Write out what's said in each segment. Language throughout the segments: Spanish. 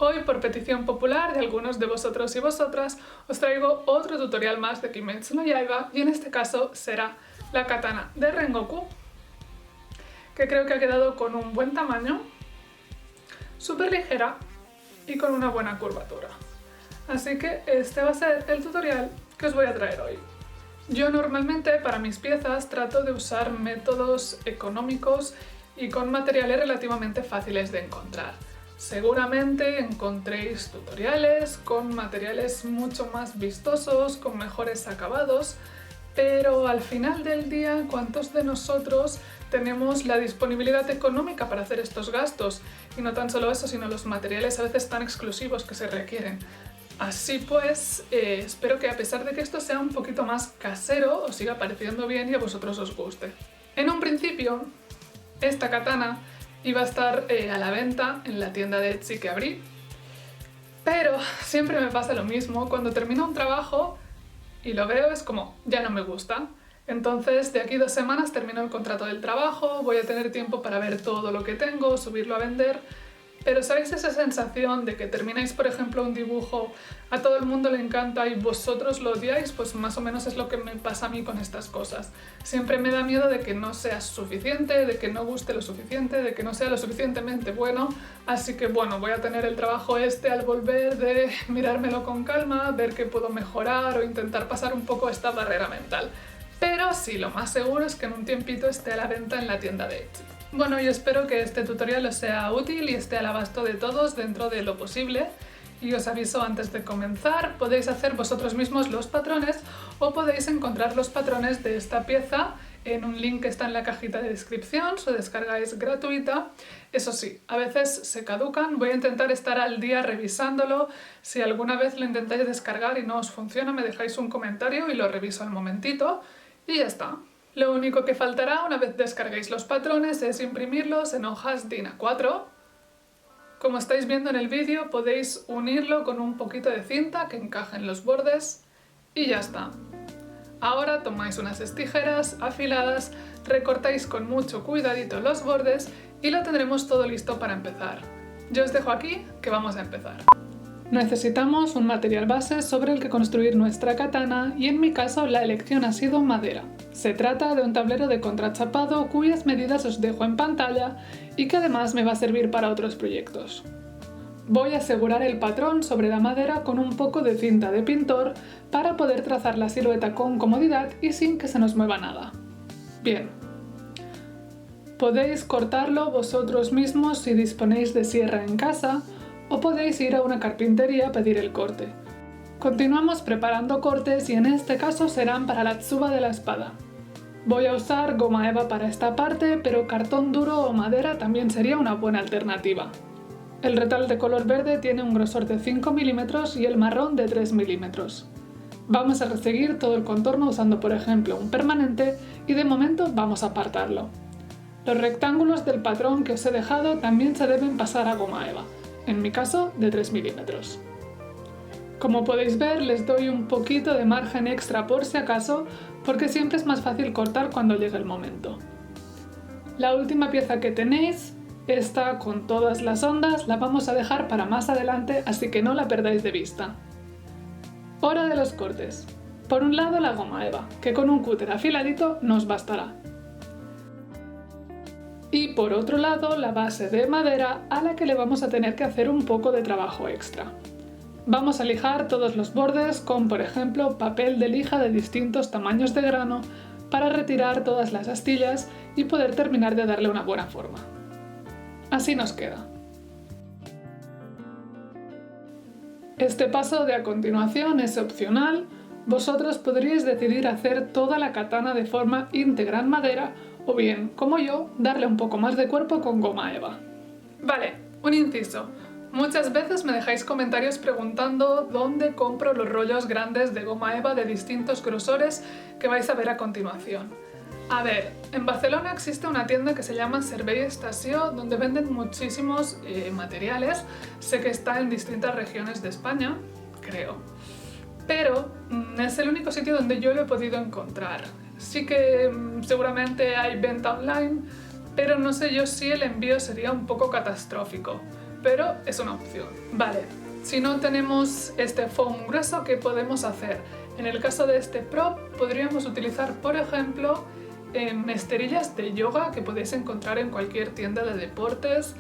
Hoy, por petición popular de algunos de vosotros y vosotras, os traigo otro tutorial más de Kimetsu no Yaiba y en este caso será la katana de Rengoku, que creo que ha quedado con un buen tamaño, súper ligera y con una buena curvatura. Así que este va a ser el tutorial que os voy a traer hoy. Yo normalmente para mis piezas trato de usar métodos económicos y con materiales relativamente fáciles de encontrar. Seguramente encontréis tutoriales con materiales mucho más vistosos, con mejores acabados, pero al final del día, ¿cuántos de nosotros tenemos la disponibilidad económica para hacer estos gastos? Y no tan solo eso, sino los materiales a veces tan exclusivos que se requieren. Así pues, espero que a pesar de que esto sea un poquito más casero, os siga pareciendo bien y a vosotros os guste. En un principio, esta katana iba a estar a la venta en la tienda de Etsy que abrí, pero siempre me pasa lo mismo, cuando termino un trabajo y lo veo es como, ya no me gusta. Entonces de aquí 2 semanas termino el contrato del trabajo, voy a tener tiempo para ver todo lo que tengo, subirlo a vender. Pero ¿sabéis esa sensación de que termináis, por ejemplo, un dibujo, a todo el mundo le encanta y vosotros lo odiáis? Pues más o menos es lo que me pasa a mí con estas cosas. Siempre me da miedo de que no sea suficiente, de que no guste lo suficiente, de que no sea lo suficientemente bueno. Así que bueno, voy a tener el trabajo al volver de mirármelo con calma, ver qué puedo mejorar o intentar pasar un poco esta barrera mental. Pero sí, lo más seguro es que en un tiempito esté a la venta en la tienda de Etsy. Bueno, yo espero que este tutorial os sea útil y esté al abasto de todos dentro de lo posible. Y os aviso antes de comenzar, podéis hacer vosotros mismos los patrones o podéis encontrar los patrones de esta pieza en un link que está en la cajita de descripción, su descarga es gratuita. Eso sí, a veces se caducan, voy a intentar estar al día revisándolo. Si alguna vez lo intentáis descargar y no os funciona, me dejáis un comentario y lo reviso al momentito y ya está. Lo único que faltará una vez descarguéis los patrones es imprimirlos en hojas DIN A4. Como estáis viendo en el vídeo, podéis unirlo con un poquito de cinta que encaje en los bordes y ya está. Ahora tomáis unas tijeras afiladas, recortáis con mucho cuidadito los bordes y lo tendremos todo listo para empezar. Yo os dejo aquí que vamos a empezar. Necesitamos un material base sobre el que construir nuestra katana y en mi caso la elección ha sido madera. Se trata de un tablero de contrachapado cuyas medidas os dejo en pantalla y que además me va a servir para otros proyectos. Voy a asegurar el patrón sobre la madera con un poco de cinta de pintor para poder trazar la silueta con comodidad y sin que se nos mueva nada. Bien. Podéis cortarlo vosotros mismos si disponéis de sierra en casa o podéis ir a una carpintería a pedir el corte. Continuamos preparando cortes y en este caso serán para la tsuba de la espada. Voy a usar goma eva para esta parte, pero cartón duro o madera también sería una buena alternativa. El retal de color verde tiene un grosor de 5 milímetros y el marrón de 3 milímetros. Vamos a reseguir todo el contorno usando por ejemplo un permanente y de momento vamos a apartarlo. Los rectángulos del patrón que os he dejado también se deben pasar a goma eva, en mi caso de 3 milímetros. Como podéis ver, les doy un poquito de margen extra por si acaso, porque siempre es más fácil cortar cuando llegue el momento. La última pieza que tenéis, esta con todas las ondas, la vamos a dejar para más adelante, así que no la perdáis de vista. Hora de los cortes. Por un lado la goma eva, que con un cúter afiladito nos bastará. Y por otro lado la base de madera a la que le vamos a tener que hacer un poco de trabajo extra. Vamos a lijar todos los bordes con, por ejemplo, papel de lija de distintos tamaños de grano para retirar todas las astillas y poder terminar de darle una buena forma. Así nos queda. Este paso de a continuación es opcional. Vosotros podríais decidir hacer toda la katana de forma íntegra en madera o bien, como yo, darle un poco más de cuerpo con goma eva. Vale, un inciso. Muchas veces me dejáis comentarios preguntando dónde compro los rollos grandes de goma eva de distintos grosores que vais a ver a continuación. A ver, en Barcelona existe una tienda que se llama Servei Estació donde venden muchísimos materiales. Sé que está en distintas regiones de España, creo. Pero es el único sitio donde yo lo he podido encontrar. Sí que seguramente hay venta online, pero no sé yo si el envío sería un poco catastrófico. pero es una opción. Vale, si no tenemos este foam grueso, ¿qué podemos hacer? En el caso de este prop podríamos utilizar, por ejemplo, esterillas de yoga que podéis encontrar en cualquier tienda de deportes.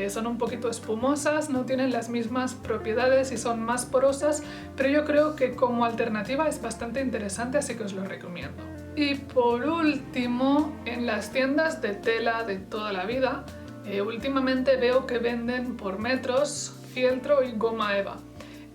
Son un poquito espumosas, no tienen las mismas propiedades y son más porosas, pero yo creo que como alternativa es bastante interesante, así que os lo recomiendo. Y por último, en las tiendas de tela de toda la vida, últimamente veo que venden por metros fieltro y goma eva.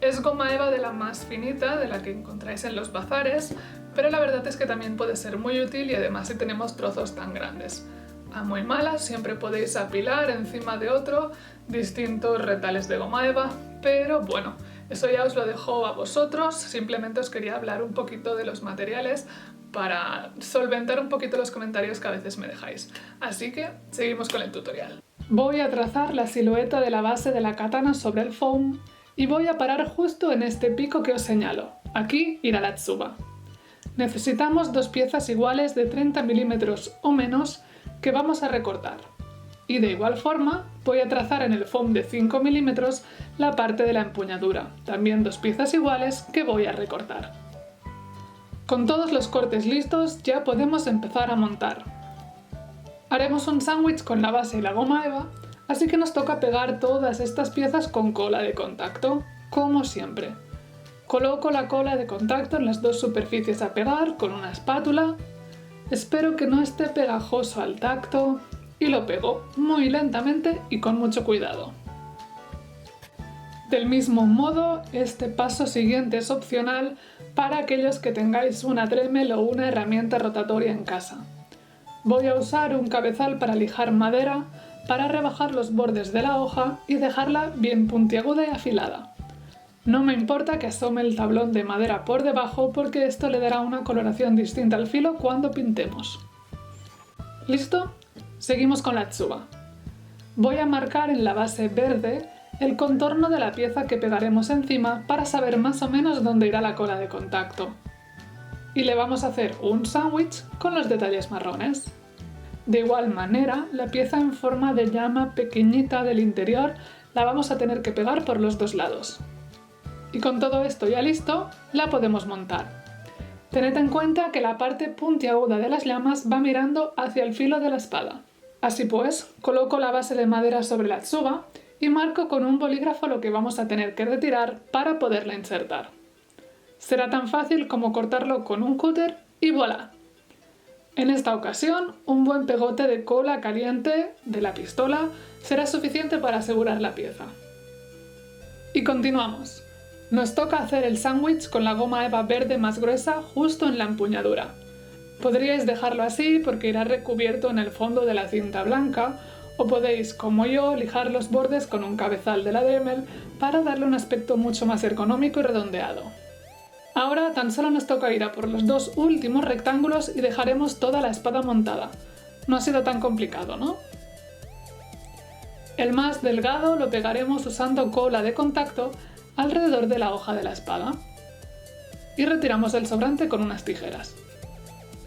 Es goma eva de la más finita, de la que encontráis en los bazares, pero la verdad es que también puede ser muy útil y además si tenemos trozos tan grandes. A muy malas siempre podéis apilar encima de otro distintos retales de goma eva, pero bueno, eso ya os lo dejo a vosotros, simplemente os quería hablar un poquito de los materiales para solventar un poquito los comentarios que a veces me dejáis. Así que seguimos con el tutorial. Voy a trazar la silueta de la base de la katana sobre el foam y voy a parar justo en este pico que os señalo. Aquí irá la tsuba. Necesitamos dos piezas iguales de 30 milímetros o menos que vamos a recortar. Y de igual forma voy a trazar en el foam de 5 milímetros la parte de la empuñadura, también dos piezas iguales que voy a recortar. Con todos los cortes listos ya podemos empezar a montar. Haremos un sándwich con la base y la goma eva, así que nos toca pegar todas estas piezas con cola de contacto, como siempre. Coloco la cola de contacto en las dos superficies a pegar con una espátula. Espero que no esté pegajoso al tacto y lo pego muy lentamente y con mucho cuidado. Del mismo modo, este paso siguiente es opcional para aquellos que tengáis una Dremel o una herramienta rotatoria en casa. Voy a usar un cabezal para lijar madera para rebajar los bordes de la hoja y dejarla bien puntiaguda y afilada. No me importa que asome el tablón de madera por debajo porque esto le dará una coloración distinta al filo cuando pintemos. ¿Listo? Seguimos con la tsuba. Voy a marcar en la base verde el contorno de la pieza que pegaremos encima para saber más o menos dónde irá la cola de contacto. Y le vamos a hacer un sándwich con los detalles marrones. De igual manera, la pieza en forma de llama pequeñita del interior la vamos a tener que pegar por los dos lados. Y con todo esto ya listo, la podemos montar. Tened en cuenta que la parte puntiaguda de las llamas va mirando hacia el filo de la espada. Así pues, coloco la base de madera sobre la tsuba y marco con un bolígrafo lo que vamos a tener que retirar para poderla insertar. Será tan fácil como cortarlo con un cúter y ¡voilá! En esta ocasión, un buen pegote de cola caliente de la pistola será suficiente para asegurar la pieza. Y continuamos. Nos toca hacer el sándwich con la goma eva verde más gruesa justo en la empuñadura. Podríais dejarlo así porque irá recubierto en el fondo de la cinta blanca, o podéis, como yo, lijar los bordes con un cabezal de la Dremel para darle un aspecto mucho más ergonómico y redondeado. Ahora tan solo nos toca ir a por los dos últimos rectángulos y dejaremos toda la espada montada. No ha sido tan complicado, ¿no? El más delgado lo pegaremos usando cola de contacto alrededor de la hoja de la espada y retiramos el sobrante con unas tijeras.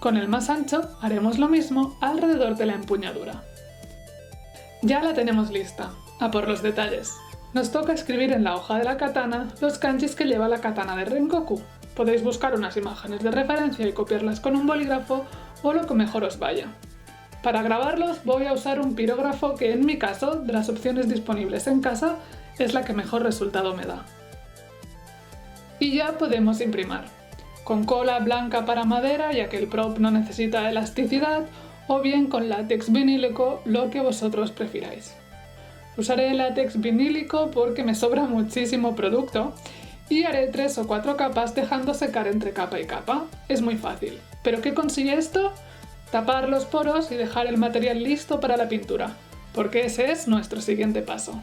Con el más ancho haremos lo mismo alrededor de la empuñadura. Ya la tenemos lista, a por los detalles. Nos toca escribir en la hoja de la katana los kanjis que lleva la katana de Rengoku. Podéis buscar unas imágenes de referencia y copiarlas con un bolígrafo o lo que mejor os vaya. Para grabarlos voy a usar un pirógrafo que en mi caso, de las opciones disponibles en casa, es la que mejor resultado me da. Y ya podemos imprimir, con cola blanca para madera ya que el prop no necesita elasticidad, o bien con látex vinílico, lo que vosotros prefiráis. Usaré látex vinílico porque me sobra muchísimo producto y haré 3 o 4 capas dejando secar entre capa y capa. Es muy fácil. ¿Pero qué consigue esto? Tapar los poros y dejar el material listo para la pintura, porque ese es nuestro siguiente paso.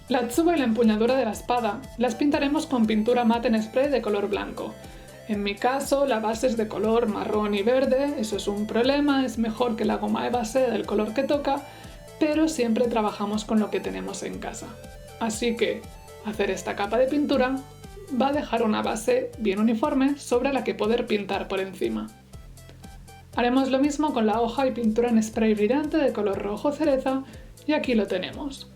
La tsuba y la empuñadura de la espada las pintaremos con pintura mate en spray de color blanco. En mi caso, la base es de color marrón y verde, eso es un problema, es mejor que la goma eva sea del color que toca, pero siempre trabajamos con lo que tenemos en casa. Así que hacer esta capa de pintura va a dejar una base bien uniforme sobre la que poder pintar por encima. Haremos lo mismo con la hoja y pintura en spray brillante de color rojo cereza y aquí lo tenemos.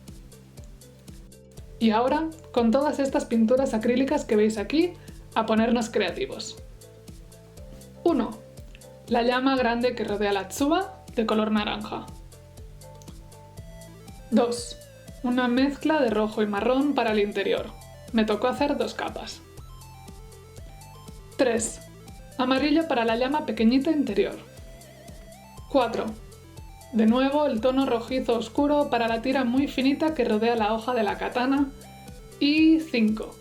Y ahora, con todas estas pinturas acrílicas que veis aquí, a ponernos creativos. 1. La llama grande que rodea la tsuba, de color naranja. 2. Una mezcla de rojo y marrón para el interior. Me tocó hacer 2 capas. 3. Amarillo para la llama pequeñita interior. 4. De nuevo el tono rojizo oscuro para la tira muy finita que rodea la hoja de la katana. Y 5.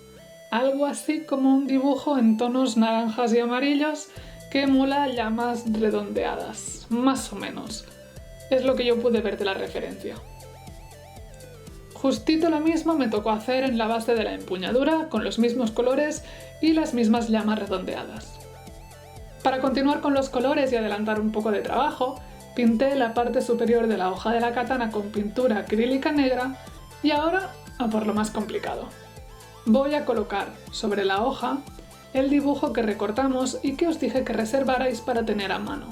Algo así como un dibujo en tonos naranjas y amarillos que emula llamas redondeadas, más o menos. Es lo que yo pude ver de la referencia. Justito lo mismo me tocó hacer en la base de la empuñadura, con los mismos colores y las mismas llamas redondeadas. Para continuar con los colores y adelantar un poco de trabajo, pinté la parte superior de la hoja de la katana con pintura acrílica negra y ahora a por lo más complicado. Voy a colocar sobre la hoja el dibujo que recortamos y que os dije que reservarais para tener a mano.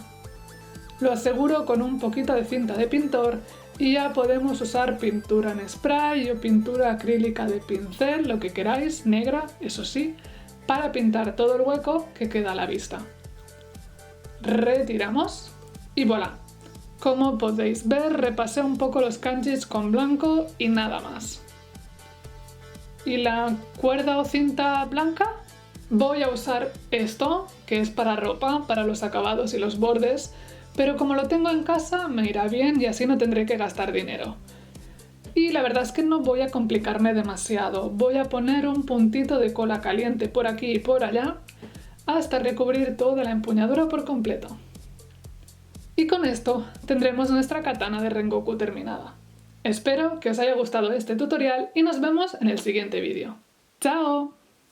Lo aseguro con un poquito de cinta de pintor y ya podemos usar pintura en spray o pintura acrílica de pincel, lo que queráis, negra, eso sí, para pintar todo el hueco que queda a la vista. Retiramos y voilà. Como podéis ver, repasé un poco los kanjis con blanco y nada más. ¿Y la cuerda o cinta blanca? Voy a usar esto, que es para ropa, para los acabados y los bordes, pero como lo tengo en casa me irá bien y así no tendré que gastar dinero. Y la verdad es que no voy a complicarme demasiado, voy a poner un puntito de cola caliente por aquí y por allá hasta recubrir toda la empuñadura por completo. Y con esto tendremos nuestra katana de Rengoku terminada. Espero que os haya gustado este tutorial y nos vemos en el siguiente vídeo. ¡Chao!